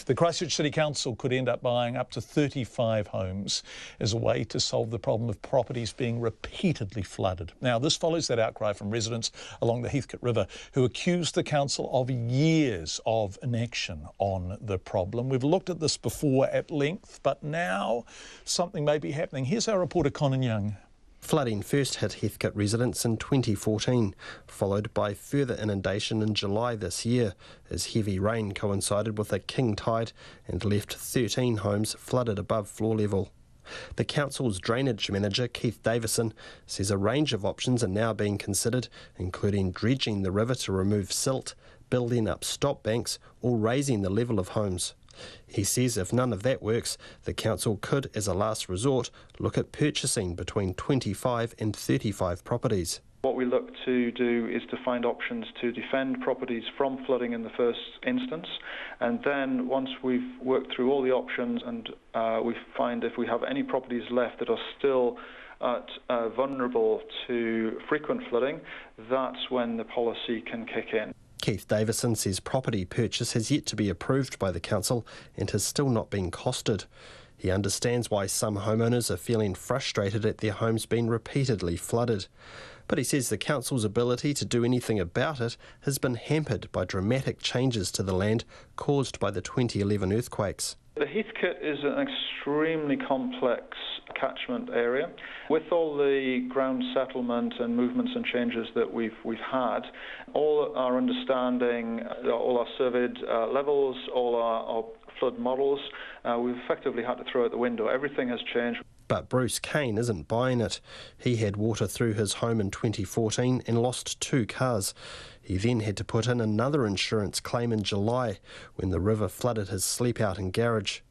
The Christchurch City Council could end up buying up to 35 homes as a way to solve the problem of properties being repeatedly flooded. Now, this follows that outcry from residents along the Heathcote River who accused the council of years of inaction on the problem. We've looked at this before at length, but now something may be happening. Here's our reporter, Conan Young. Flooding first hit Heathcote residents in 2014, followed by further inundation in July this year, as heavy rain coincided with a king tide and left 13 homes flooded above floor level. The council's drainage manager, Keith Davison, says a range of options are now being considered, including dredging the river to remove silt, building up stop banks or raising the level of homes. He says if none of that works, the council could, as a last resort, look at purchasing between 25 and 35 properties. What we look to do is to find options to defend properties from flooding in the first instance, and then once we've worked through all the options and we find if we have any properties left that are still vulnerable to frequent flooding, that's when the policy can kick in. Keith Davison says property purchase has yet to be approved by the council and has still not been costed. He understands why some homeowners are feeling frustrated at their homes being repeatedly flooded. But he says the council's ability to do anything about it has been hampered by dramatic changes to the land caused by the 2011 earthquakes. The Heathcote is an extremely complex catchment area. With all the ground settlement and movements and changes that we've had, all our understanding, all our surveyed levels, all our flood models, we've effectively had to throw out the window. Everything has changed. But Bruce Kane isn't buying it. He had water through his home in 2014 and lost 2 cars. He then had to put in another insurance claim in July when the river flooded his sleep-out and garage.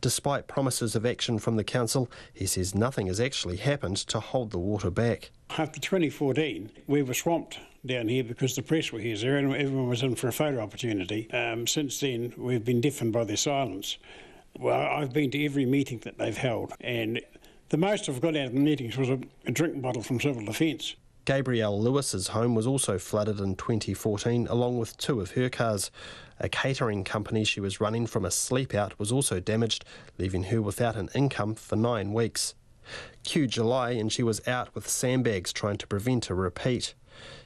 Despite promises of action from the council, he says nothing has actually happened to hold the water back. After 2014, we were swamped down here because the press were here and everyone was in for a photo opportunity. Since then, we've been deafened by their silence. Well, I've been to every meeting that they've held, and the most I've got out of the meetings was a drink bottle from Civil Defence. Gabriel Lewis's home was also flooded in 2014, along with 2 of her cars. A catering company she was running from a sleep-out was also damaged, leaving her without an income for 9 weeks. Cue July, and she was out with sandbags trying to prevent a repeat.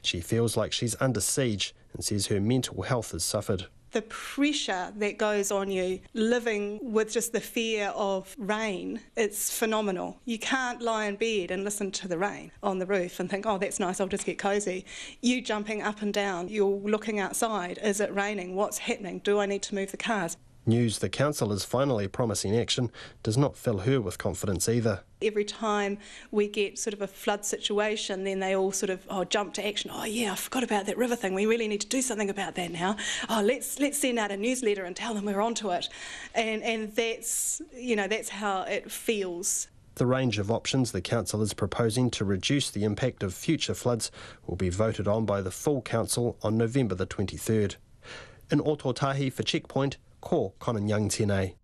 She feels like she's under siege and says her mental health has suffered. The pressure that goes on you living with just the fear of rain, it's phenomenal. You can't lie in bed and listen to the rain on the roof and think, oh, that's nice, I'll just get cosy. You jumping up and down, you're looking outside, is it raining, what's happening, do I need to move the cars? News the council is finally promising action does not fill her with confidence either. Every time we get sort of a flood situation, then they all sort of jump to action. Oh yeah, I forgot about that river thing. We really need to do something about that now. Oh, let's send out a newsletter and tell them we're onto it. And that's, you know, that's how it feels. The range of options the council is proposing to reduce the impact of future floods will be voted on by the full council on November the 23rd. In Ototahi for Checkpoint, ko Conan Young tēnei.